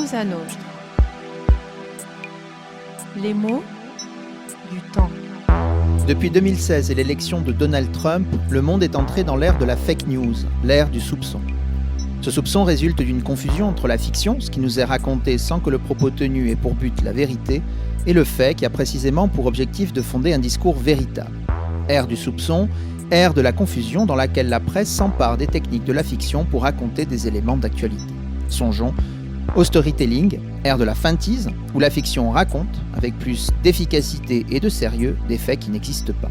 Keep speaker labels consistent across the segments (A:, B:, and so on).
A: Cosa Nostra. Les mots du temps.
B: Depuis 2016 et l'élection de Donald Trump, le monde est entré dans l'ère de la fake news, l'ère du soupçon. Ce soupçon résulte d'une confusion entre la fiction, ce qui nous est raconté sans que le propos tenu ait pour but la vérité, et le fait qui a précisément pour objectif de fonder un discours véritable. Ère du soupçon, ère de la confusion dans laquelle la presse s'empare des techniques de la fiction pour raconter des éléments d'actualité. Songeons au storytelling, ère de la feintise, où la fiction raconte, avec plus d'efficacité et de sérieux, des faits qui n'existent pas.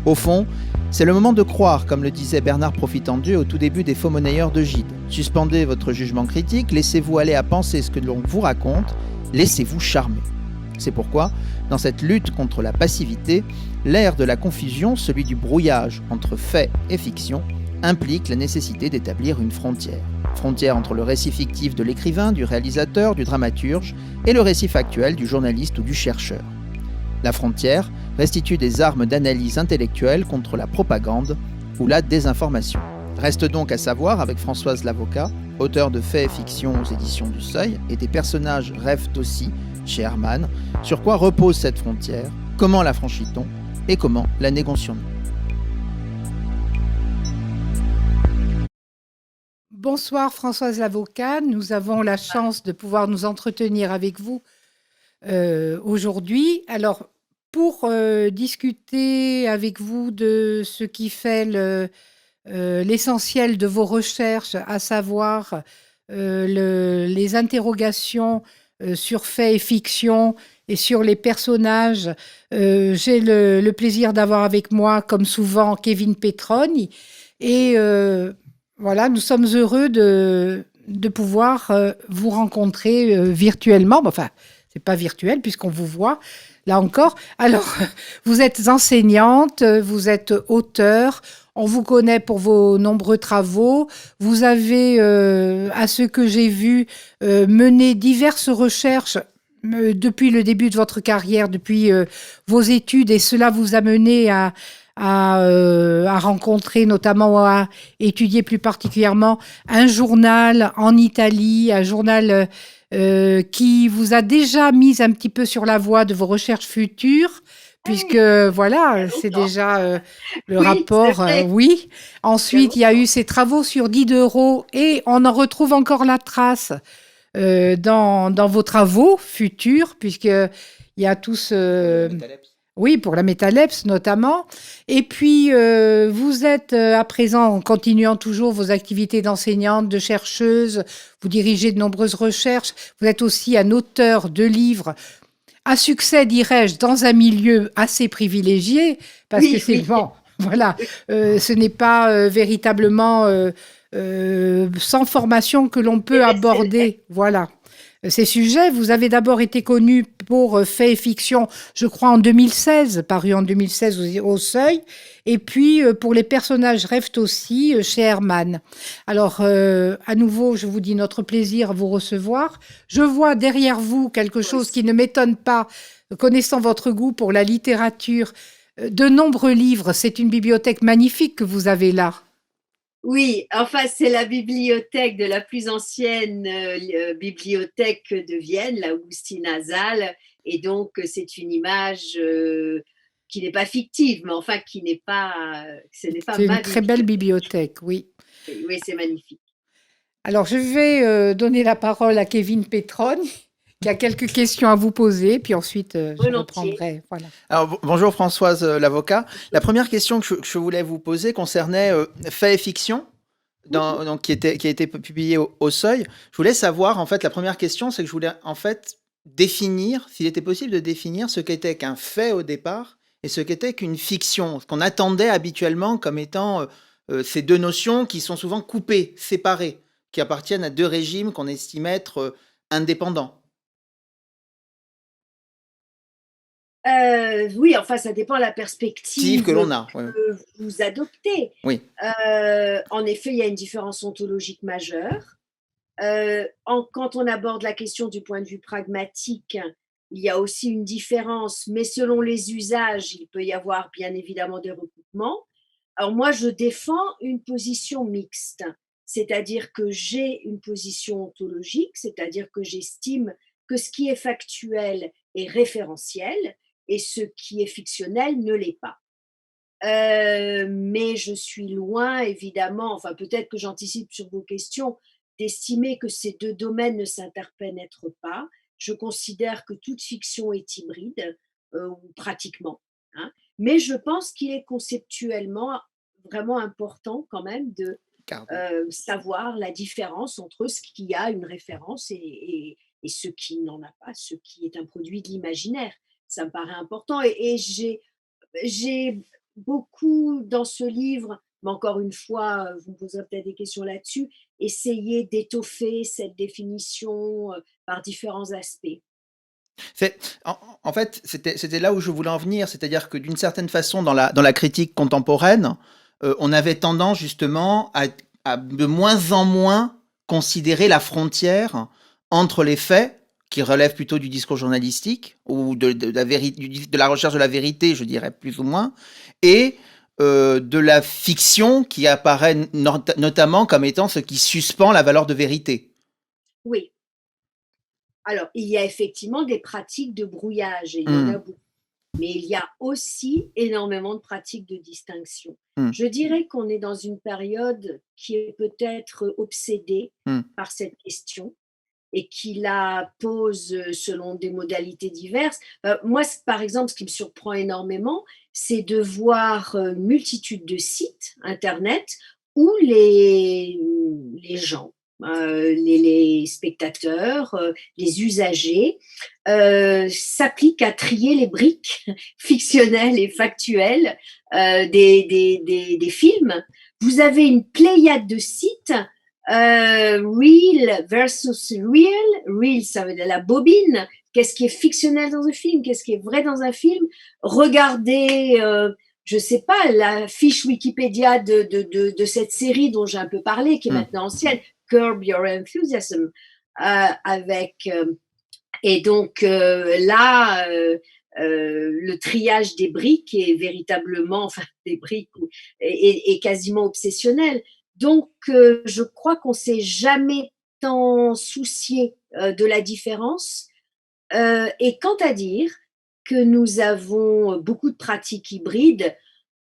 B: Au fond, c'est le moment de croire, comme le disait Bernard Profitant-Dieu au tout début des Faux monnayeurs de Gide. Suspendez votre jugement critique, laissez-vous aller à penser ce que l'on vous raconte, laissez-vous charmer. C'est pourquoi, dans cette lutte contre la passivité, l'ère de la confusion, celui du brouillage entre faits et fiction, implique la nécessité d'établir une frontière. Frontière entre le récit fictif de l'écrivain, du réalisateur, du dramaturge, et le récit factuel du journaliste ou du chercheur. La frontière restitue des armes d'analyse intellectuelle contre la propagande ou la désinformation. Reste donc à savoir, avec Françoise Lavocat, auteure de Faits et Fiction aux éditions du Seuil, et des personnages rêvent aussi, chez Hermann, sur quoi repose cette frontière, comment la franchit-on, et comment la négocions-nous.
C: Bonsoir Françoise Lavocat, nous avons la chance de pouvoir nous entretenir avec vous aujourd'hui. Alors, pour discuter avec vous de ce qui fait l'essentiel de vos recherches, à savoir les interrogations sur faits et fiction et sur les personnages, j'ai le plaisir d'avoir avec moi, comme souvent, Kevin Petroni. Et voilà, nous sommes heureux de pouvoir vous rencontrer virtuellement. Enfin, c'est pas virtuel puisqu'on vous voit, là encore. Alors, vous êtes enseignante, vous êtes auteure, on vous connaît pour vos nombreux travaux. Vous avez, à ce que j'ai vu, mené diverses recherches depuis le début de votre carrière, depuis vos études, et cela vous a mené à rencontrer, notamment à étudier plus particulièrement un journal en Italie, un journal qui vous a déjà mis un petit peu sur la voie de vos recherches futures, puisque voilà, c'est déjà le rapport, oui. Ensuite, il y a eu ces travaux sur Diderot, et on en retrouve encore la trace dans vos travaux futurs, puisqu'il y a tous... oui, pour la métalepse notamment. Et puis, vous êtes à présent, en continuant toujours vos activités d'enseignante, de chercheuse, vous dirigez de nombreuses recherches. Vous êtes aussi un auteur de livres à succès, dirais-je, dans un milieu assez privilégié, parce que c'est bon, voilà, ce n'est pas véritablement sans formation que l'on peut aborder, voilà, ces sujets. Vous avez d'abord été connu pour Faits et Fiction, je crois en 2016, paru en 2016 au Seuil, et puis pour Les personnages rêvent aussi, chez Hermann. Alors, à nouveau, je vous dis notre plaisir à vous recevoir. Je vois derrière vous quelque chose qui ne m'étonne pas, connaissant votre goût pour la littérature, de nombreux livres. C'est une bibliothèque magnifique que vous avez là.
D: Oui, enfin, c'est la bibliothèque de la plus ancienne bibliothèque de Vienne, la Augustina Saal, et donc c'est une image qui n'est pas fictive, mais enfin qui n'est pas, ce n'est pas
C: C'est
D: ma
C: une très belle bibliothèque, oui.
D: Oui, c'est magnifique.
C: Alors, je vais donner la parole à Kevin Petroni, qui a quelques questions à vous poser, puis ensuite, je reprendrai. Voilà.
B: Alors, bonjour Françoise Lavocat. La première question que je voulais vous poser concernait Faits et Fiction, donc, qui a été publié au Seuil. Je voulais savoir, en fait, la première question, c'est que je voulais, en fait, définir, s'il était possible de définir ce qu'était qu'un fait au départ et ce qu'était qu'une fiction, ce qu'on attendait habituellement comme étant ces deux notions qui sont souvent coupées, séparées, qui appartiennent à deux régimes qu'on estime être indépendants.
D: Oui, enfin, ça dépend de la perspective
B: que l'on a.
D: que vous adoptez.
B: Oui.
D: En effet, il y a une différence ontologique majeure. Quand on aborde la question du point de vue pragmatique, il y a aussi une différence, mais selon les usages, il peut y avoir bien évidemment des recoupements. Alors moi, je défends une position mixte. c'est-à-dire que j'ai une position ontologique, c'est-à-dire que j'estime que ce qui est factuel est référentiel et ce qui est fictionnel ne l'est pas. Mais je suis loin, évidemment, enfin peut-être que j'anticipe sur vos questions, d'estimer que ces deux domaines ne s'interpénètrent pas. Je considère que toute fiction est hybride, ou pratiquement, hein. Mais je pense qu'il est conceptuellement vraiment important quand même de
B: Garde.
D: savoir la différence entre ce qui a une référence et ce qui n'en a pas, ce qui est un produit de l'imaginaire. Ça me paraît important et j'ai beaucoup dans ce livre, mais encore une fois, vous me poserez peut-être des questions là-dessus, essayé d'étoffer cette définition par différents aspects.
B: En fait, c'était là où je voulais en venir, c'est-à-dire que d'une certaine façon, dans la critique contemporaine, on avait tendance justement à de moins en moins considérer la frontière entre les faits, qui relèvent plutôt du discours journalistique, ou de la recherche de la vérité, je dirais plus ou moins, et de la fiction qui apparaît notamment comme étant ce qui suspend la valeur de vérité.
D: Oui, alors il y a effectivement des pratiques de brouillage et il y en a beaucoup. Mais il y a aussi énormément de pratiques de distinction.
B: Mm.
D: Je dirais qu'on est dans une période qui est peut-être obsédée par cette question et qui la pose selon des modalités diverses. Moi, par exemple, ce qui me surprend énormément, c'est de voir une multitude de sites Internet où les gens, les spectateurs, les usagers, s'appliquent à trier les briques fictionnelles et factuelles des films. Vous avez une pléiade de sites, real versus real. Real, ça veut dire la bobine. Qu'est-ce qui est fictionnel dans un film? Qu'est-ce qui est vrai dans un film? Regardez, je sais pas, la fiche Wikipédia de cette série dont j'ai un peu parlé, qui est maintenant ancienne, Curb Your Enthusiasm, avec et donc là, le triage des briques est véritablement, enfin des briques, est quasiment obsessionnel. Donc je crois qu'on s'est jamais tant soucié de la différence. Et quant à dire que nous avons beaucoup de pratiques hybrides,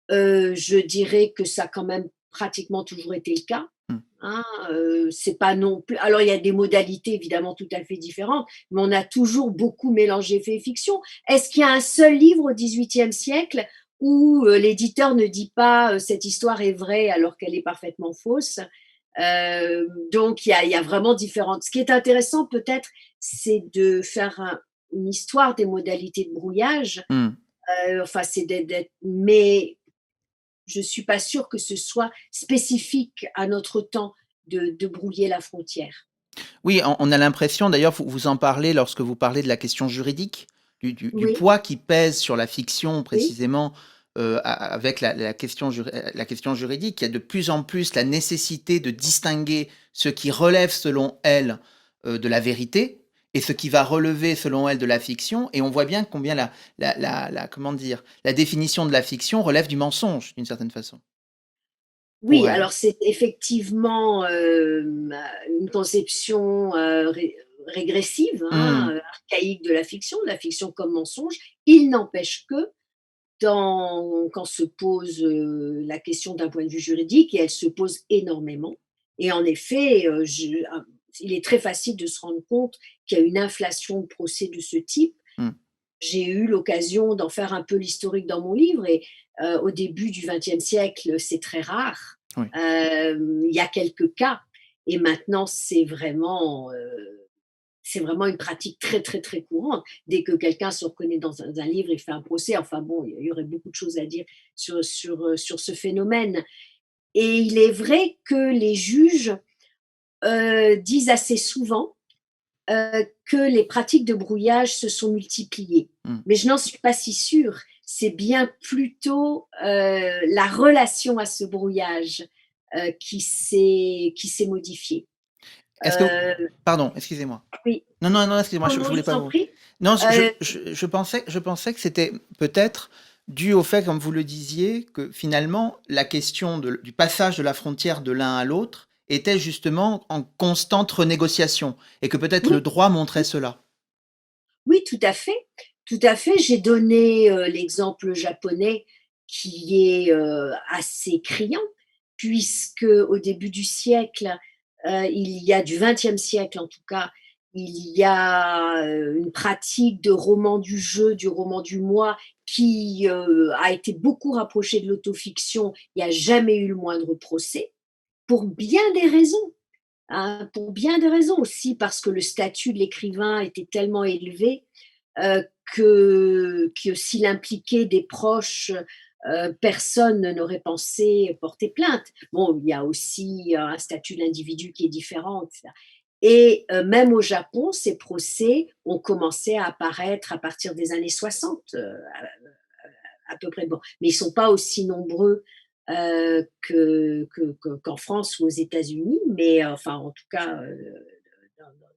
D: je dirais que ça a quand même pratiquement toujours été le cas. Hein, c'est pas non plus. Alors il y a des modalités évidemment tout à fait différentes, mais on a toujours beaucoup mélangé fait et fiction. Est-ce qu'il y a un seul livre au XVIIIe siècle où l'éditeur ne dit pas cette histoire est vraie alors qu'elle est parfaitement fausse? Donc il y a vraiment différentes. Ce qui est intéressant peut-être, c'est de faire une histoire des modalités de brouillage. Enfin, c'est mais je ne suis pas sûre que ce soit spécifique à notre temps de brouiller la frontière.
B: Oui, on a l'impression, d'ailleurs, vous en parlez lorsque vous parlez de la question juridique, du
D: Oui,
B: poids qui pèse sur la fiction
D: oui,
B: précisément avec la question juridique. Il y a de plus en plus la nécessité de distinguer ce qui relève selon elle de la vérité et ce qui va relever selon elle de la fiction. Et on voit bien combien comment dire, la définition de la fiction relève du mensonge d'une certaine façon
D: oui.
B: pour elle.
D: Alors c'est effectivement une conception régressive,
B: Hmm.
D: archaïque de la fiction comme mensonge. Il n'empêche que quand se pose la question d'un point de vue juridique, et elle se pose énormément. Et en effet, il est très facile de se rendre compte qu'il y a une inflation de procès de ce type.
B: Hmm.
D: J'ai eu l'occasion d'en faire un peu l'historique dans mon livre et au début du XXe siècle, c'est très rare.
B: Oui.
D: Il y a quelques cas et maintenant, c'est vraiment une pratique très, très, très courante. Dès que quelqu'un se reconnaît dans un livre, il fait un procès. Enfin bon, il y aurait beaucoup de choses à dire sur ce phénomène. Et il est vrai que les juges disent assez souvent que les pratiques de brouillage se sont multipliées. Mais je n'en suis pas si sûre. C'est bien plutôt la relation à ce brouillage qui s'est modifiée.
B: Est-ce que... Pardon, excusez-moi.
D: Oui.
B: Non, excusez-moi, je
D: Non,
B: voulais
D: je
B: pas
D: t'en
B: vous...
D: prie.
B: Non,
D: Euh,
B: je pensais que c'était peut-être dû au fait, comme vous le disiez, que finalement, la question du passage de la frontière de l'un à l'autre étaient justement en constante renégociation et que peut-être
D: Oui,
B: le droit montrait cela.
D: oui, tout à fait. Tout à fait. J'ai donné l'exemple japonais qui est assez criant, puisque au début du siècle, il y a du XXe siècle en tout cas, il y a une pratique de roman du jeu, du roman du mois, qui a été beaucoup rapprochée de l'autofiction. Il n'y a jamais eu le moindre procès, pour bien des raisons. Hein, pour bien des raisons aussi, parce que le statut de l'écrivain était tellement élevé que s'il impliquait des proches, personne n'aurait pensé porter plainte. Bon, il y a aussi un statut de l'individu qui est différent, etc. Et même au Japon, ces procès ont commencé à apparaître à partir des années 60, à peu près. Bon, mais ils ne sont pas aussi nombreux qu'en France ou aux États-Unis, mais enfin, en tout cas,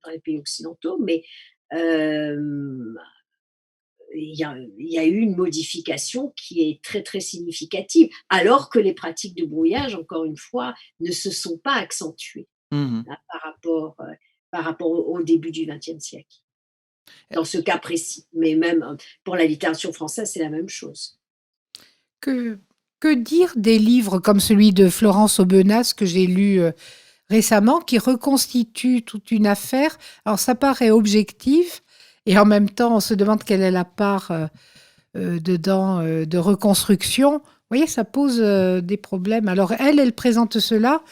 D: dans les pays occidentaux. Mais euh, il y a eu une modification qui est très, très significative, alors que les pratiques de brouillage, encore une fois, ne se sont pas accentuées
B: Mhm.
D: hein, par rapport au début du XXe siècle, dans ce cas précis. Mais même pour la littérature française, c'est la même chose.
C: Que, que dire des livres comme celui de Florence Aubenas que j'ai lu récemment, qui reconstitue toute une affaire? Alors ça paraît objectif, et en même temps on se demande quelle est la part dedans de reconstruction. Vous voyez, ça pose des problèmes. Alors elle présente cela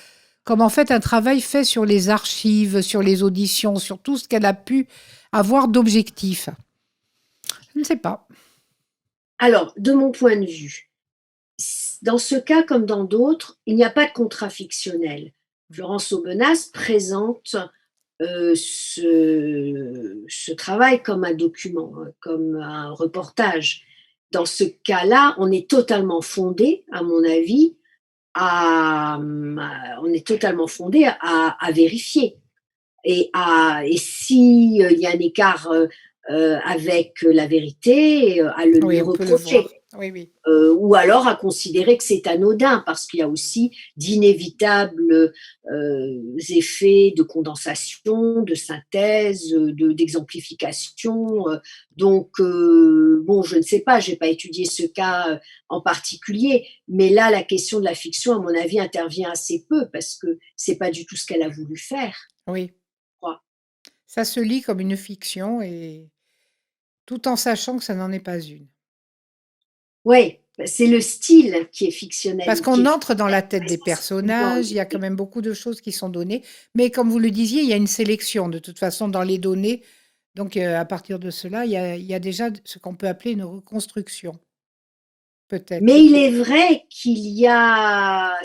C: comme en fait un travail fait sur les archives, sur les auditions, sur tout ce qu'elle a pu avoir d'objectif. Je ne sais pas.
D: Alors, de mon point de vue, dans ce cas comme dans d'autres, il n'y a pas de contrat fictionnel. Florence Aubenas présente ce travail comme un document, hein, comme un reportage. Dans ce cas-là, on est totalement fondé, à mon avis, on est totalement fondé à vérifier. Et si il y a un écart avec la vérité, à le lui
C: Oui, on peut le
D: reprocher.
C: voir. Oui, oui.
D: Ou alors à considérer que c'est anodin, parce qu'il y a aussi d'inévitables effets de condensation, de synthèse, d'exemplification. Donc, bon, je ne sais pas, je n'ai pas étudié ce cas en particulier, mais là, la question de la fiction, à mon avis, intervient assez peu, parce que c'est pas du tout ce qu'elle a voulu faire,
C: Oui.
D: je crois.
C: Ça se lit comme une fiction, et tout en sachant que ça n'en est pas une.
D: Oui, c'est le style qui est
C: Parce
D: fictionnel, qui
C: qu'on
D: est
C: entre dans la
D: fictionnel,
C: tête des
D: essentiellement,
C: personnages, il y a quand même beaucoup de choses qui sont données. Mais comme vous le disiez, il y a une sélection de toute façon dans les données. Donc à partir de cela, il y a déjà ce qu'on peut appeler une reconstruction, peut-être.
D: Mais il est vrai s'il y a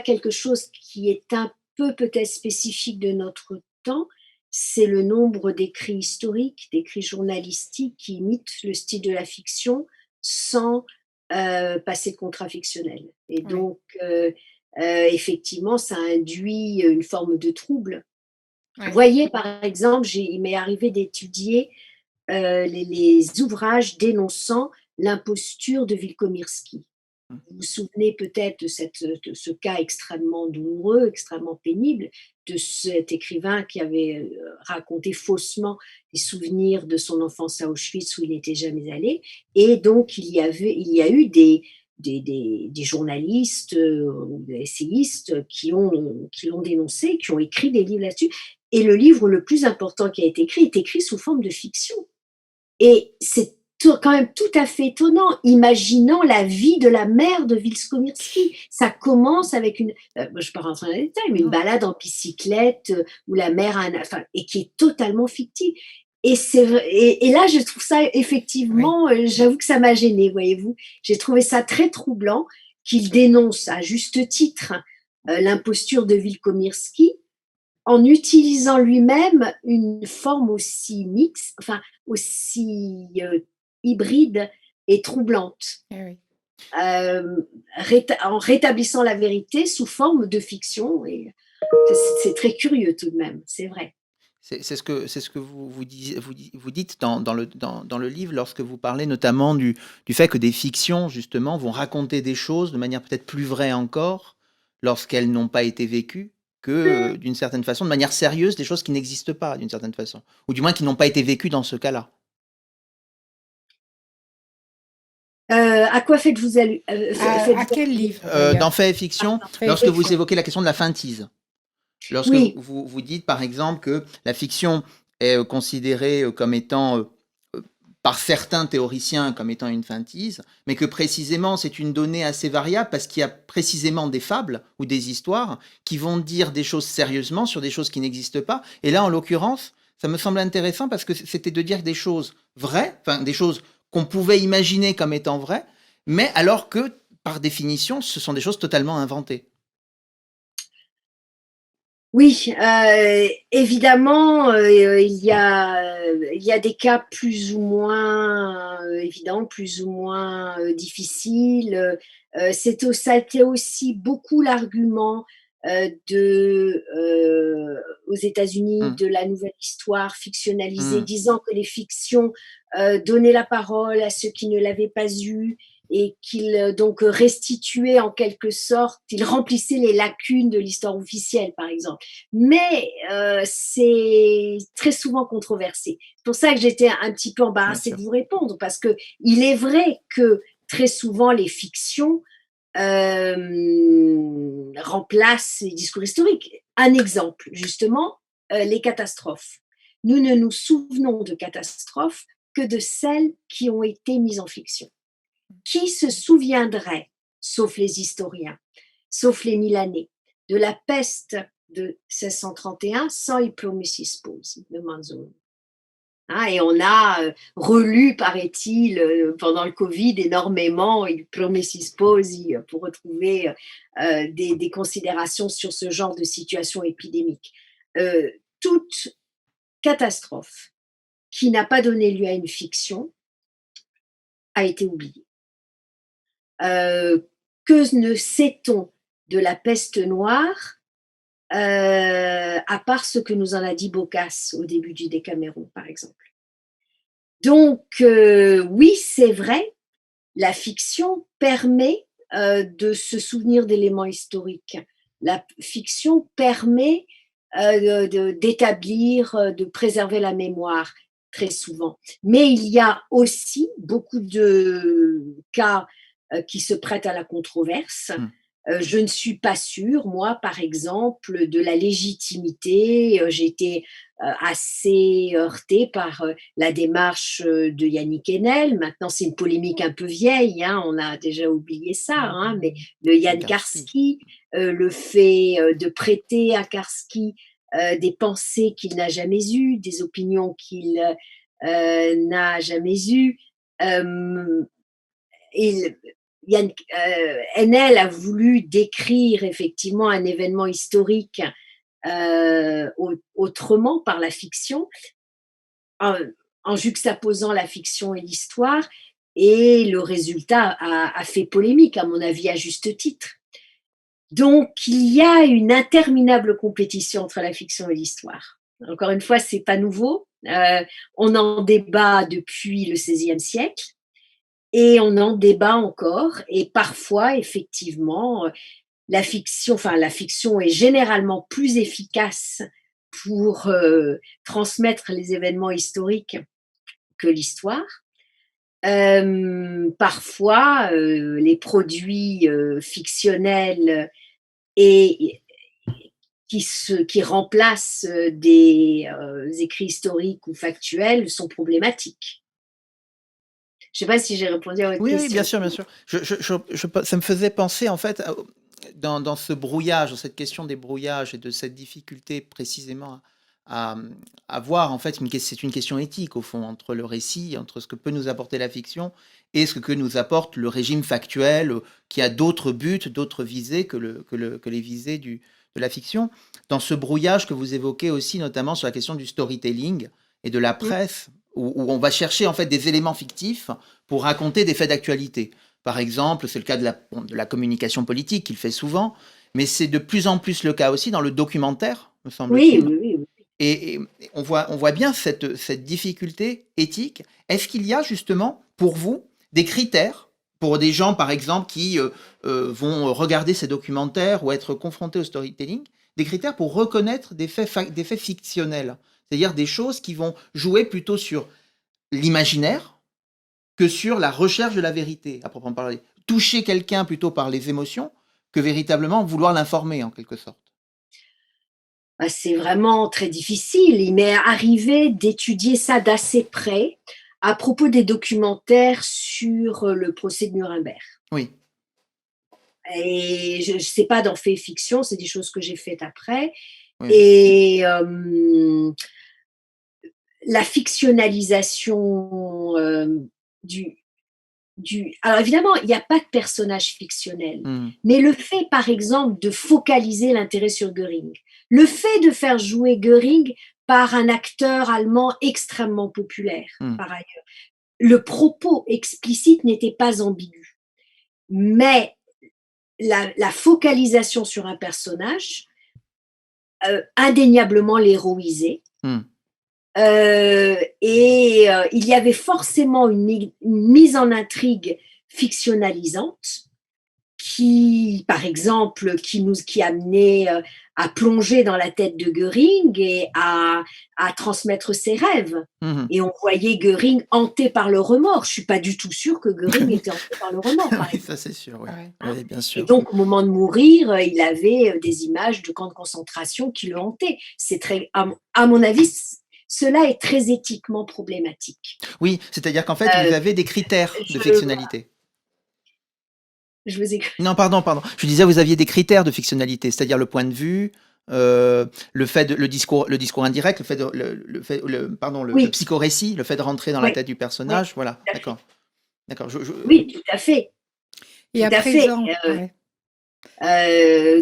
D: quelque chose qui est un peu peut-être spécifique de notre temps, c'est le nombre d'écrits historiques, d'écrits journalistiques qui imitent le style de la fiction sans passer de contrat fictionnel. Et
C: Oui,
D: donc, effectivement, ça induit une forme de trouble. Vous
C: oui,
D: voyez, par exemple, il m'est arrivé d'étudier les ouvrages dénonçant l'imposture de Wilkomirski. Vous vous souvenez peut-être de ce cas extrêmement douloureux, extrêmement pénible, de cet écrivain qui avait raconté faussement les souvenirs de son enfance à Auschwitz où il n'était jamais allé. Et donc, il y a eu des journalistes ou des essayistes qui l'ont dénoncé, qui ont écrit des livres là-dessus. Et le livre le plus important qui a été écrit est écrit sous forme de fiction. Et c'est quand même tout à fait étonnant, imaginant la vie de la mère de Wilskomirski. Ça commence avec je ne vais pas rentrer dans les détails, mais une
C: non,
D: balade en bicyclette où la mère a et qui est totalement fictive. Et là, je trouve ça
C: oui,
D: effectivement, j'avoue que ça m'a gênée, voyez-vous. J'ai trouvé ça très troublant qu'il dénonce à juste titre l'imposture de Wilkomirski, en utilisant lui-même une forme aussi mixte, enfin aussi hybride et troublante,
C: eh oui.
D: en rétablissant la vérité sous forme de fiction. Et c'est très curieux tout de même, c'est vrai.
B: C'est ce que vous dites dans le livre lorsque vous parlez notamment du fait que des fictions, justement, vont raconter des choses de manière peut-être plus vraie encore lorsqu'elles n'ont pas été vécues que, d'une certaine façon, de manière sérieuse, des choses qui n'existent pas, d'une certaine façon, ou du moins qui n'ont pas été vécues dans ce cas-là.
D: À quoi faites-vous allusion?
C: À quel livre d'ailleurs
B: Dans Fait et Fiction,
C: Fait et
B: lorsque vous
C: Fiction.
B: évoquez la question de la feintise, lorsque
D: Oui,
B: vous dites, par exemple, que la fiction est considérée comme étant, par certains théoriciens, comme étant une feintise, mais que précisément c'est une donnée assez variable parce qu'il y a précisément des fables ou des histoires qui vont dire des choses sérieusement sur des choses qui n'existent pas. Et là, en l'occurrence, ça me semble intéressant parce que c'était de dire des choses vraies, enfin des choses qu'on pouvait imaginer comme étant vraies, mais alors que, par définition, ce sont des choses totalement inventées.
D: oui, évidemment, il y a des cas plus ou moins évidents, plus ou moins difficiles. Ça a été aussi beaucoup l'argument aux États-Unis
B: Hum,
D: de la nouvelle histoire fictionnalisée,
B: hum,
D: disant que les fictions donnaient la parole à ceux qui ne l'avaient pas eue et qu'il donc restituait en quelque sorte, il remplissait les lacunes de l'histoire officielle, par exemple. Mais c'est très souvent controversé. C'est pour ça que j'étais un petit peu
B: bien
D: embarrassée de
B: sûr.
D: vous répondre, parce que il est vrai que très souvent les fictions remplacent les discours historiques. Un exemple, justement, les catastrophes. Nous ne nous souvenons de catastrophes que de celles qui ont été mises en fiction. Qui se souviendrait, sauf les historiens, sauf les Milanais, de la peste de 1631 sans Il Promessi Sposi de Manzoni? Hein, et on a relu, paraît-il, pendant le Covid, énormément Il Promessi Sposi pour retrouver des considérations sur ce genre de situation épidémique. Toute catastrophe qui n'a pas donné lieu à une fiction a été oubliée. Que ne sait-on de la peste noire à part ce que nous en a dit Boccace au début du Décaméron, par exemple? Donc, oui, c'est vrai, la fiction permet de se souvenir d'éléments historiques. La fiction permet d'établir, de préserver la mémoire, très souvent. Mais il y a aussi beaucoup de cas qui se prêtent à la controverse.
B: Hum,
D: Je ne suis pas sûre, moi, par exemple, de la légitimité. J'ai été assez heurtée par la démarche de Yannick Enel. Maintenant, c'est une polémique un peu vieille, hein, on a déjà oublié ça, hein, mais le Jan
B: Karski.
D: Karski, le fait de prêter à Karski des pensées qu'il n'a jamais eues, des opinions qu'il n'a jamais eues. Enel a voulu décrire effectivement un événement historique autrement par la fiction, en juxtaposant la fiction et l'histoire, et le résultat a fait polémique, à mon avis, à juste titre. Donc, il y a une interminable compétition entre la fiction et l'histoire. Encore une fois, c'est pas nouveau. On en débat depuis le XVIe siècle. Et on en débat encore, et parfois, effectivement, la fiction est généralement plus efficace pour transmettre les événements historiques que l'histoire. Parfois, les produits fictionnels et qui remplacent des écrits historiques ou factuels sont problématiques. Je ne sais pas si j'ai répondu à votre
B: Oui, oui,
D: question.
B: bien sûr, bien sûr. Ça me faisait penser, en fait, dans ce brouillage, dans cette question des brouillages et de cette difficulté précisément à, à voir, en fait, c'est une question éthique, au fond, entre le récit, entre ce que peut nous apporter la fiction et ce que nous apporte le régime factuel, qui a d'autres buts, d'autres visées que les visées de la fiction. Dans ce brouillage que vous évoquez aussi, notamment sur la question du storytelling et de la presse, où on va chercher, en fait, des éléments fictifs pour raconter des faits d'actualité. Par exemple, c'est le cas de la communication politique qu'il fait souvent, mais c'est de plus en plus le cas aussi dans le documentaire, me
D: Oui,
B: semble-t-il.
D: oui, oui.
B: Et on voit bien cette difficulté éthique. Est-ce qu'il y a justement, pour vous, des critères pour des gens, par exemple, qui vont regarder ces documentaires ou être confrontés au storytelling, des critères pour reconnaître des faits fictionnels, c'est-à-dire des choses qui vont jouer plutôt sur l'imaginaire que sur la recherche de la vérité, à proprement parler. Toucher quelqu'un plutôt par les émotions que véritablement vouloir l'informer, en quelque sorte.
D: Bah, c'est vraiment très difficile. Il m'est arrivé d'étudier ça d'assez près à propos des documentaires sur le procès de Nuremberg.
B: Oui.
D: Et je ne sais pas dans fait fiction, c'est des choses que j'ai faites après.
B: Oui.
D: Et la fictionnalisation du, Alors évidemment, il n'y a pas de personnage fictionnel, mais le fait, par exemple, de focaliser l'intérêt sur Göring, le fait de faire jouer Göring par un acteur allemand extrêmement populaire, par ailleurs, le propos explicite n'était pas ambigu, mais la focalisation sur un personnage indéniablement l'héroisait. Il y avait forcément une mise en intrigue fictionnalisante qui, par exemple, qui amenait à plonger dans la tête de Göring et à transmettre ses rêves. Et on voyait Göring hanté par le remords. Je ne suis pas du tout sûre que Göring était hanté par le remords.
B: Oui, ça c'est sûr, oui. Oui, bien sûr.
D: Et donc, au moment de mourir, il avait des images de camps de concentration qui le hantaient. C'est très, à mon avis, cela est très éthiquement problématique.
B: Oui, c'est-à-dire qu'en fait, vous avez des critères de fictionnalité.
D: Je vous ai...
B: Non, pardon. Je disais, vous aviez des critères de fictionnalité, c'est-à-dire le point de vue, le discours indirect, le psychorécit, le fait de rentrer dans la tête du personnage. Voilà, d'accord.
D: Oui, tout à fait.
C: Et à présent,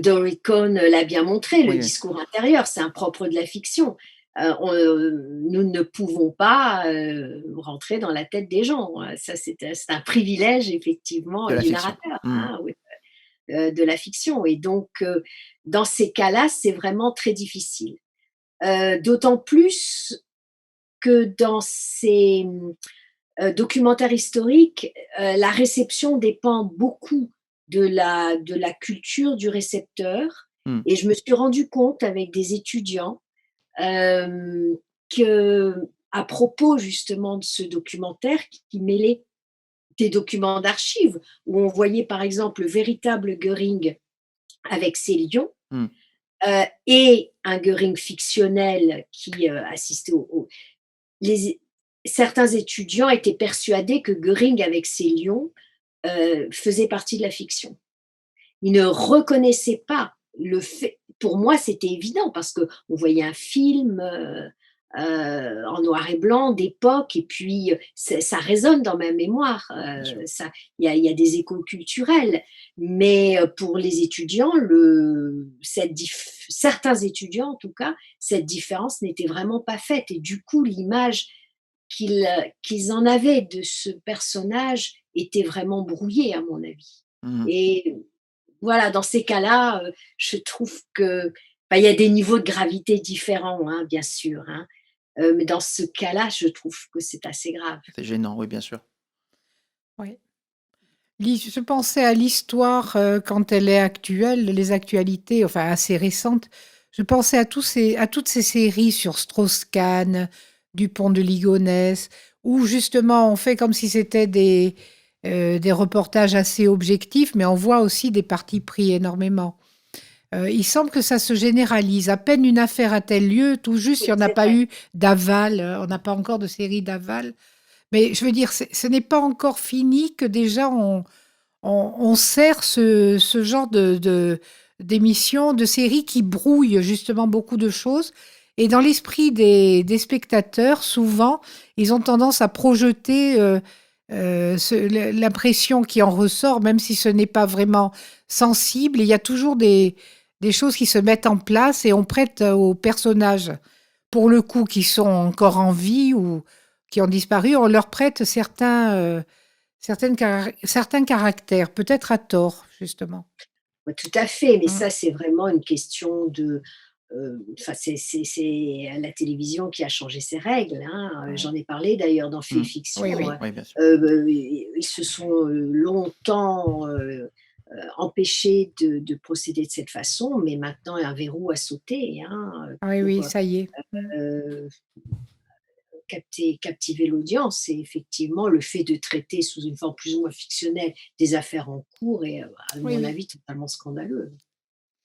D: Dory Cohn l'a bien montré, le discours intérieur, c'est un propre de la fiction. Nous ne pouvons pas rentrer dans la tête des gens. Ça, c'est un privilège, effectivement, du narrateur, de la fiction. Et donc, dans ces cas-là, c'est vraiment très difficile. D'autant plus que dans ces documentaires historiques, la réception dépend beaucoup de la culture du récepteur. Et je me suis rendu compte avec des étudiants que, à propos justement de ce documentaire qui mêlait des documents d'archives, où on voyait par exemple le véritable Göring avec ses lions, et un Göring fictionnel qui assistait certains étudiants étaient persuadés que Göring avec ses lions faisait partie de la fiction. Ils ne reconnaissaient pas le fait. Pour moi, c'était évident parce qu'on voyait un film en noir et blanc d'époque, et puis ça résonne dans ma mémoire. Il y a des échos culturels. Mais pour les étudiants, certains étudiants en tout cas, cette différence n'était vraiment pas faite. Et du coup, l'image qu'ils en avaient de ce personnage était vraiment brouillée, à mon avis. Et voilà, dans ces cas-là, je trouve que il y a des niveaux de gravité différents, bien sûr. Mais dans ce cas-là, je trouve que c'est assez grave.
B: C'est gênant, oui, bien sûr.
C: Oui. Je pensais à l'histoire quand elle est actuelle, les actualités, enfin assez récentes. Je pensais à toutes ces séries sur Strauss-Kahn, Dupont de Ligonnès, où justement on fait comme si c'était des reportages assez objectifs, mais on voit aussi des partis pris énormément. Il semble que ça se généralise. À peine une affaire a-t-elle lieu, tout juste, il n'y en a pas eu d'aval. On n'a pas encore de série d'aval. Mais je veux dire, ce n'est pas encore fini que déjà on sert ce genre d'émissions, de séries qui brouillent justement beaucoup de choses. Et dans l'esprit des spectateurs, souvent, ils ont tendance à projeter l'impression qui en ressort, même si ce n'est pas vraiment sensible. Il y a toujours des choses qui se mettent en place et on prête aux personnages, pour le coup, qui sont encore en vie ou qui ont disparu, on leur prête certains caractères, peut-être à tort, justement.
D: Tout à fait, mais ça, c'est vraiment une question de... c'est la télévision qui a changé ses règles. J'en ai parlé d'ailleurs dans Fait Fiction.
B: Oui, bien sûr.
D: Ils se sont longtemps empêché de procéder de cette façon, mais maintenant un verrou a sauté
C: Ah oui, oui,
D: pour
C: ça y est.
D: euh, captiver l'audience. C'est effectivement le fait de traiter sous une forme plus ou moins fictionnelle des affaires en cours est, à
C: Oui,
D: mon
C: oui.
D: avis, totalement scandaleux,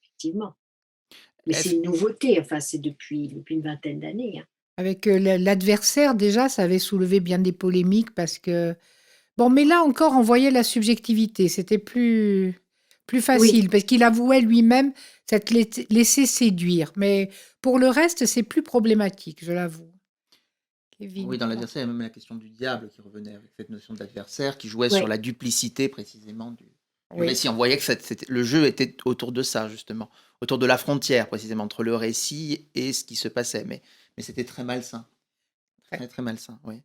D: effectivement. Mais c'est
B: Est-ce-
D: une nouveauté, enfin, c'est depuis une vingtaine d'années.
C: Avec l'adversaire, déjà, ça avait soulevé bien des polémiques parce que... Bon, mais là encore, on voyait la subjectivité. C'était plus
D: Oui,
C: facile parce qu'il avouait lui-même s'être laissé séduire. Mais pour le reste, c'est plus problématique, je l'avoue. Kevin,
B: Oui, dans
C: toi.
B: l'adversaire, il y a même la question du diable qui revenait avec cette notion d'adversaire, qui jouait sur
D: ouais,
B: la duplicité précisément du
C: Oui,
B: récit. On voyait que le jeu était autour de ça, justement, autour de la frontière, précisément, entre le récit et ce qui se passait. Mais c'était très malsain,
C: ouais.
B: très très malsain, oui.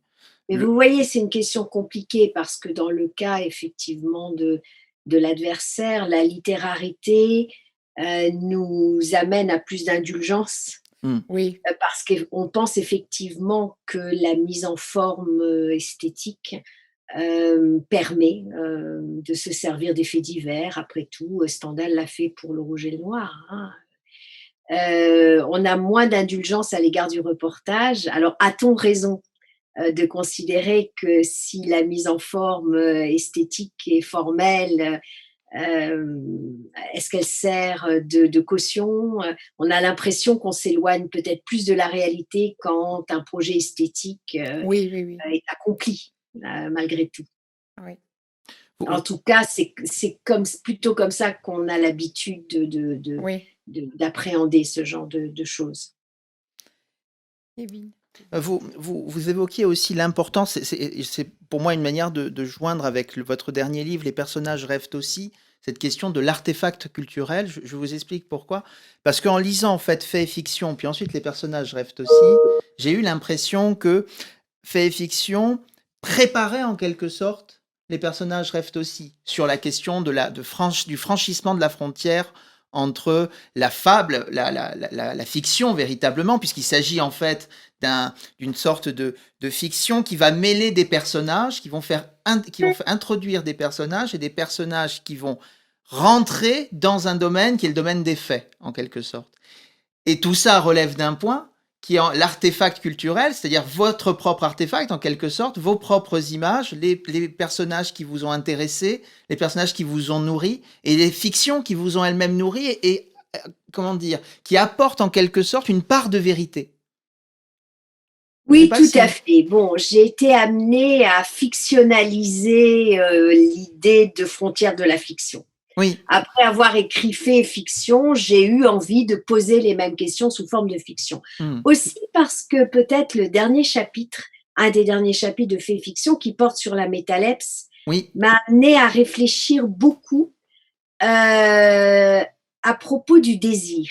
D: mais
B: Le...
D: vous voyez, c'est une question compliquée parce que dans le cas effectivement de l'adversaire, la littérarité nous amène à plus d'indulgence
B: Hmm.
C: Oui,
D: parce qu'on pense effectivement que la mise en forme esthétique permet de se servir des faits divers. Après tout, Stendhal l'a fait pour Le Rouge et le Noir. On a moins d'indulgence à l'égard du reportage. Alors, a-t-on raison de considérer que si la mise en forme esthétique et formelle, est-ce qu'elle sert de caution? On a l'impression qu'on s'éloigne peut-être plus de la réalité quand un projet esthétique
C: oui, oui, oui.
D: est accompli, malgré tout.
C: Oui.
D: En tout cas, c'est plutôt comme ça qu'on a l'habitude
C: Oui.
D: d'appréhender ce genre de choses.
C: Kevin.
B: Vous évoquiez aussi l'importance, c'est pour moi une manière de joindre avec votre dernier livre, Les personnages rêvent aussi, cette question de l'artefact culturel. Je vous explique pourquoi. Parce qu'en lisant en fait Fait et Fiction, puis ensuite Les personnages rêvent aussi, j'ai eu l'impression que Fait et Fiction préparait en quelque sorte Les personnages rêvent aussi sur la question du franchissement de la frontière entre la fable, la fiction véritablement, puisqu'il s'agit en fait d'une sorte de fiction qui va mêler des personnages, qui vont faire introduire des personnages et des personnages qui vont rentrer dans un domaine qui est le domaine des faits, en quelque sorte. Et tout ça relève d'un point qui est l'artefact culturel, c'est-à-dire votre propre artefact, en quelque sorte, vos propres images, les personnages qui vous ont intéressé, les personnages qui vous ont nourri, et les fictions qui vous ont elles-mêmes nourri, et comment dire, qui apportent en quelque sorte une part de vérité.
D: Oui, tout à fait. Bon, j'ai été amenée à fictionnaliser l'idée de frontière de la fiction.
B: Oui.
D: Après avoir écrit Fait et Fiction, j'ai eu envie de poser les mêmes questions sous forme de fiction. Aussi parce que peut-être un des derniers chapitres de Fait et Fiction qui porte sur la métalepse, m'a amené à réfléchir beaucoup à propos du désir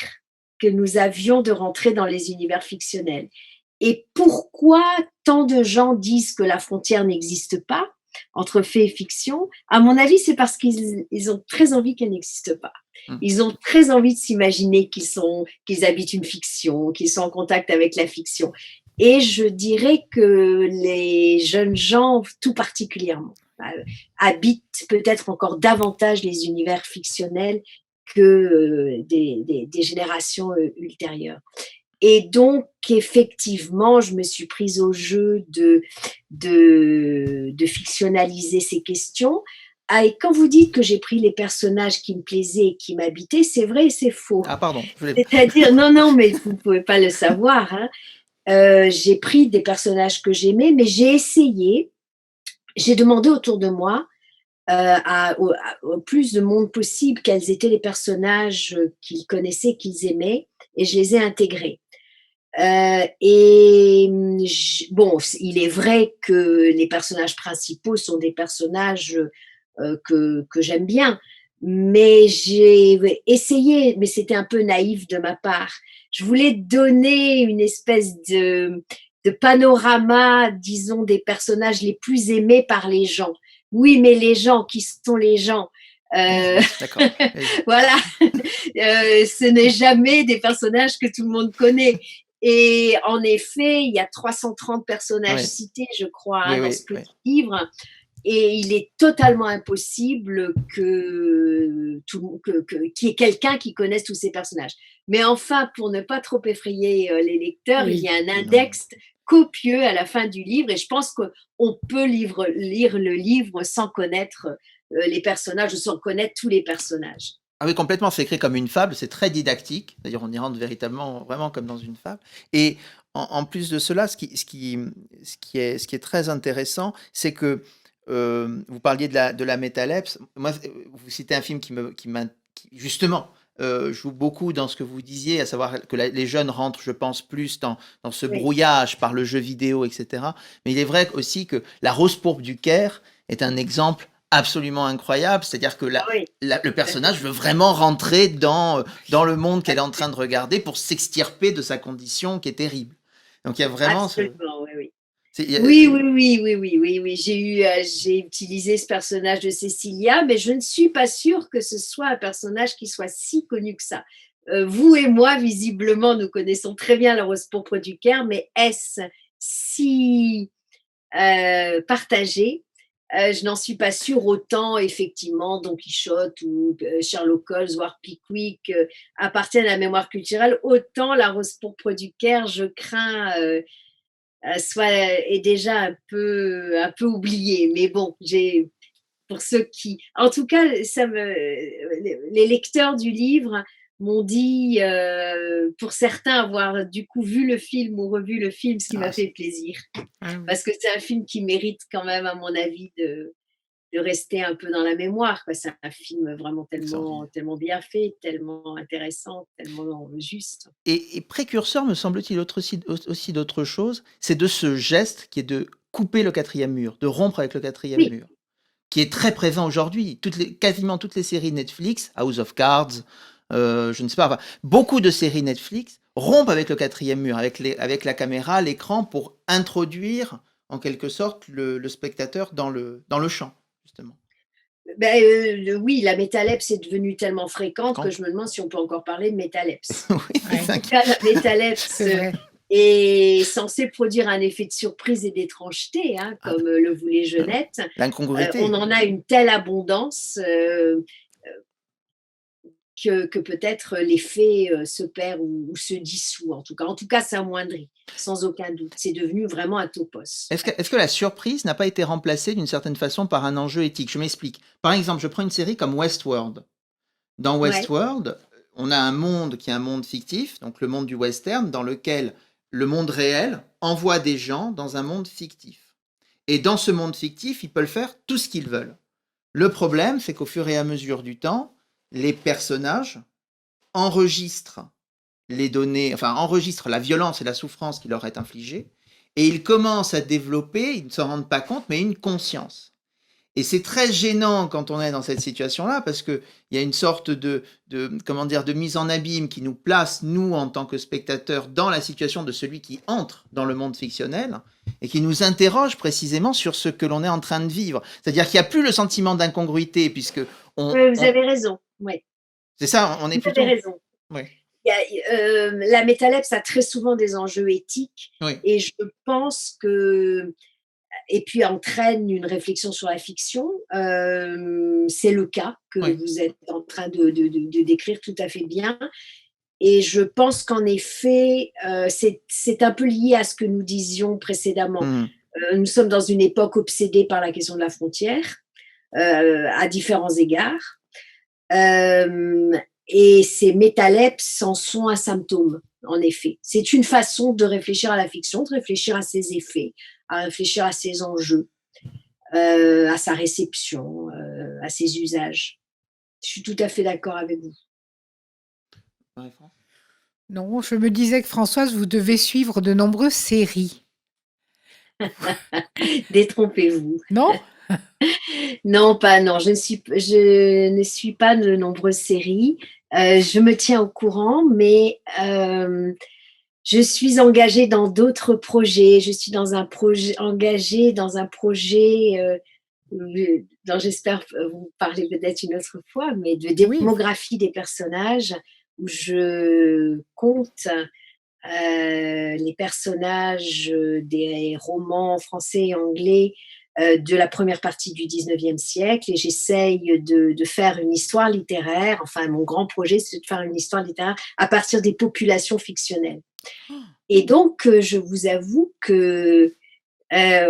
D: que nous avions de rentrer dans les univers fictionnels. Et pourquoi tant de gens disent que la frontière n'existe pas entre fait et fiction? À mon avis, c'est parce qu'ils ont très envie qu'elle n'existe pas. Ils ont très envie de s'imaginer qu'ils habitent une fiction, qu'ils sont en contact avec la fiction. Et je dirais que les jeunes gens, tout particulièrement, habitent peut-être encore davantage les univers fictionnels que des générations ultérieures. Et donc, effectivement, je me suis prise au jeu de fictionnaliser ces questions. Ah, et quand vous dites que j'ai pris les personnages qui me plaisaient et qui m'habitaient, c'est vrai et c'est faux.
B: Ah, pardon.
D: C'est-à-dire, non, mais vous ne pouvez pas le savoir. J'ai pris des personnages que j'aimais, mais j'ai demandé autour de moi au plus de monde possible quels étaient les personnages qu'ils connaissaient, qu'ils aimaient, et je les ai intégrés. Bon, il est vrai que les personnages principaux sont des personnages que j'aime bien, mais j'ai essayé, mais c'était un peu naïf de ma part. Je voulais donner une espèce de panorama, disons, des personnages les plus aimés par les gens. Oui, mais les gens, qui sont les gens?
B: D'accord.
D: Voilà, ce n'est jamais des personnages que tout le monde connaît. Et en effet, il y a 330 personnages cités, je crois, dans ce petit livre. et il est totalement impossible qu'il y ait quelqu'un qui connaisse tous ces personnages. Mais enfin, pour ne pas trop effrayer les lecteurs, il y a un index copieux à la fin du livre, et je pense qu'on peut lire le livre sans connaître les personnages, ou sans connaître tous les personnages.
B: Ah oui, complètement, c'est écrit comme une fable, c'est très didactique, c'est-à-dire on y rentre véritablement, vraiment comme dans une fable. Et en plus de cela, ce qui est très intéressant, c'est que vous parliez de la métalepse. Moi, vous citez un film qui, justement, joue beaucoup dans ce que vous disiez, à savoir que les jeunes rentrent, je pense, plus dans ce
D: Oui.
B: brouillage par le jeu vidéo, etc. Mais il est vrai aussi que La Rose pourpre du Caire est un exemple absolument incroyable, c'est-à-dire que
D: Ah oui,
B: le personnage veut vraiment rentrer dans le monde qu'elle est en train de regarder pour s'extirper de sa condition qui est terrible. Donc il y a vraiment
D: absolument, oui, oui.
B: il y a-
D: Oui, oui, oui, oui, oui, oui, oui. J'ai utilisé ce personnage de Cécilia, mais je ne suis pas sûre que ce soit un personnage qui soit si connu que ça. Vous et moi, visiblement, nous connaissons très bien la Rose pourpre du Caire, mais est-ce si partagé? Je n'en suis pas sûre. Autant, effectivement, Don Quichotte ou Sherlock Holmes, voire Pickwick appartiennent à la mémoire culturelle, autant la Rose pourpre du Caire, je crains est déjà un peu oublié. Mais bon, pour ceux qui, en tout cas, les lecteurs du livre m'ont dit, pour certains, avoir du coup vu le film ou revu le film, ce qui m'a fait plaisir, parce que c'est un film qui mérite quand même, à mon avis, de rester un peu dans la mémoire, quoi. C'est un film vraiment tellement bien fait, tellement intéressant, tellement juste.
B: Et précurseur, me semble-t-il, aussi d'autre chose, c'est de ce geste qui est de couper le quatrième mur, de rompre avec le quatrième
D: Oui,
B: mur, qui est très présent aujourd'hui. Quasiment toutes les séries Netflix, House of Cards, je ne sais pas, enfin, beaucoup de séries Netflix rompent avec le quatrième mur, avec la caméra, l'écran, pour introduire en quelque sorte le spectateur dans le champ, justement.
D: ben, oui, la métalepse est devenue tellement fréquente que je me demande si on peut encore parler de métalepse.
B: Oui,
C: Ouais.
B: c'est
D: En tout cas, la métalepse
C: C'est vrai.
D: est censée produire un effet de surprise et d'étrangeté, hein, comme le voulait Jeunette.
B: l'incongruité.
D: On en a une telle abondance que peut-être l'effet se perd ou se dissout, en tout cas. En tout cas, s'amoindrit, sans aucun doute. C'est devenu vraiment un topos.
B: Est-ce que la surprise n'a pas été remplacée d'une certaine façon par un enjeu éthique? Je m'explique. Par exemple, je prends une série comme Westworld. Dans
D: Ouais.
B: Westworld, on a un monde qui est un monde fictif, donc le monde du western, dans lequel le monde réel envoie des gens dans un monde fictif. Et dans ce monde fictif, ils peuvent faire tout ce qu'ils veulent. Le problème, c'est qu'au fur et à mesure du temps, les personnages enregistrent les données, enfin enregistrent la violence et la souffrance qui leur est infligée, et ils commencent à développer, ils ne s'en rendent pas compte, mais une conscience. Et c'est très gênant quand on est dans cette situation-là, parce qu'il y a une sorte comment dire, de mise en abîme qui nous place, nous, en tant que spectateurs, dans la situation de celui qui entre dans le monde fictionnel, et qui nous interroge précisément sur ce que l'on est en train de vivre. C'est-à-dire qu'il n'y a plus le sentiment d'incongruité, puisque
D: Vous avez raison. Ouais.
B: c'est ça, on est
D: Vous
B: plutôt...
D: avez raison.
B: Ouais.
D: La métalepse a très souvent des enjeux éthiques,
B: Oui.
D: et je pense que, et puis entraîne une réflexion sur la fiction. C'est le cas que
B: Oui.
D: vous êtes en train de décrire tout à fait bien. Et je pense qu'en effet, c'est un peu lié à ce que nous disions précédemment.
B: Mmh.
D: Nous sommes dans une époque obsédée par la question de la frontière, à différents égards. Et ces métalepses en sont un symptôme, en effet. C'est une façon de réfléchir à la fiction, de réfléchir à ses effets, à réfléchir à ses enjeux, à sa réception, à ses usages. Je suis tout à fait d'accord avec vous.
C: Non, je me disais que Françoise, vous devez suivre de nombreuses séries.
D: Détrompez-vous.
C: Non?
D: Non, je ne suis pas de nombreuses séries. Je me tiens au courant, mais je suis engagée dans d'autres projets. Je suis engagée dans un projet dont j'espère vous parler peut-être une autre fois, mais de démographie des personnages, où je compte les personnages des romans français et anglais de la première partie du 19e siècle et j'essaye de faire une histoire littéraire. Enfin, mon grand projet, c'est de faire une histoire littéraire à partir des populations fictionnelles. Et donc, je vous avoue que,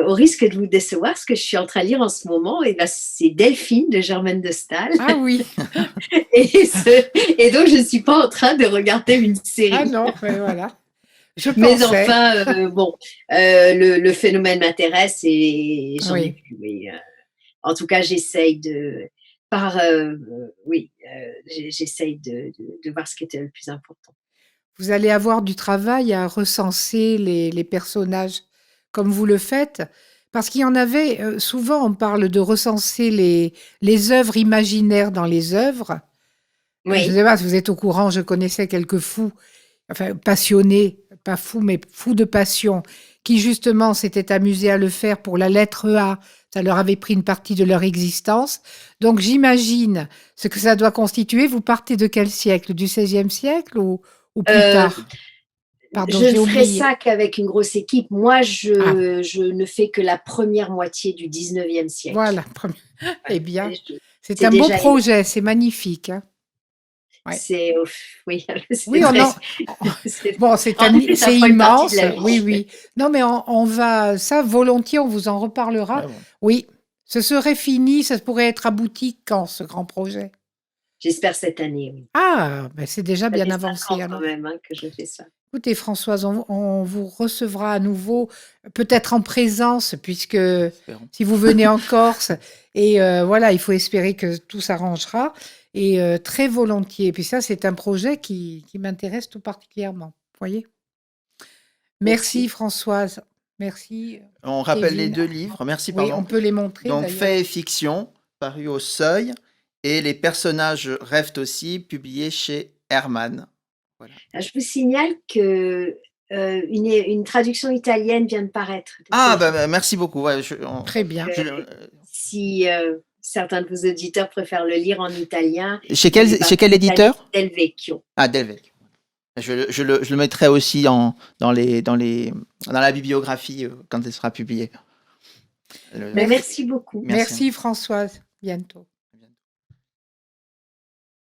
D: au risque de vous décevoir, ce que je suis en train de lire en ce moment, c'est Delphine de Germaine de Staël.
C: Ah oui.
D: Et donc, je ne suis pas en train de regarder une série.
C: Ah non, mais voilà. Je
D: Mais
C: pensais.
D: enfin, le phénomène m'intéresse et j'en ai
C: Oui.
D: vu. Mais, en tout cas, j'essaye j'essaye de voir ce qui était le plus important.
C: Vous allez avoir du travail à recenser les personnages comme vous le faites, parce qu'il y en avait, souvent on parle de recenser les œuvres imaginaires dans les œuvres. Je ne
D: Oui,
C: sais pas si vous êtes au courant, je connaissais quelques fous, enfin passionnés, pas fous, mais fous de passion, qui justement s'étaient amusés à le faire pour la lettre A. Ça leur avait pris une partie de leur existence. Donc j'imagine ce que ça doit constituer. Vous partez de quel siècle? Du XVIe siècle ou plus tard? Pardon,
D: je
C: j'ai
D: ne ferai
C: oublié.
D: ça qu'avec une grosse équipe. Moi,
C: Ah.
D: je ne fais que la première moitié du 19e siècle.
C: Voilà. Eh bien,
D: Je-
C: c'est
D: c'est
C: un beau
D: déjà
C: projet, c'est magnifique, hein. Ouais.
D: C'est, oui, c'est
C: Oui,
D: très- c'est-
C: bon, c'est
D: en effet, ça
C: c'est
D: fera une partie
C: immense.
D: de la vie.
C: Oui, oui. Non, mais on va, ça, volontiers, on vous en reparlera.
B: Ouais, bon.
C: Oui, ce serait fini, ça pourrait être abouti quand, ce grand projet?
D: J'espère cette année, oui.
C: Ah, ben c'est déjà
D: Ça
C: bien
D: fait 5
C: avancé
D: ans
C: alors.
D: quand même que je fais ça.
C: Écoutez, Françoise, on vous recevra à nouveau, peut-être en présence, puisque
B: Espérons.
C: si vous venez en Corse, et voilà, il faut espérer que tout s'arrangera, et très volontiers. Et puis ça, c'est un projet qui m'intéresse tout particulièrement. Vous voyez? Merci,
D: Merci.
C: Françoise. Merci.
B: On rappelle les
C: Kevin.
B: 2 livres. Merci,
C: Oui,
B: pardon.
C: on peut les montrer
B: Donc,
C: d'ailleurs.
B: Faits et fiction, paru au Seuil, et Les personnages rêvent aussi, publié chez Hermann. Voilà.
D: Je vous signale que une traduction italienne vient de paraître. de
B: Ah,
D: ce livre.
B: bah, merci beaucoup. Ouais,
C: Très bien.
D: Si certains de vos auditeurs préfèrent le lire en italien,
B: chez quel éditeur?
D: Del Vecchio.
B: Ah, Delvecq. Je le mettrai aussi dans la bibliographie quand elle sera publiée.
D: Mais merci beaucoup.
B: Merci.
C: Merci, Françoise. Bientôt.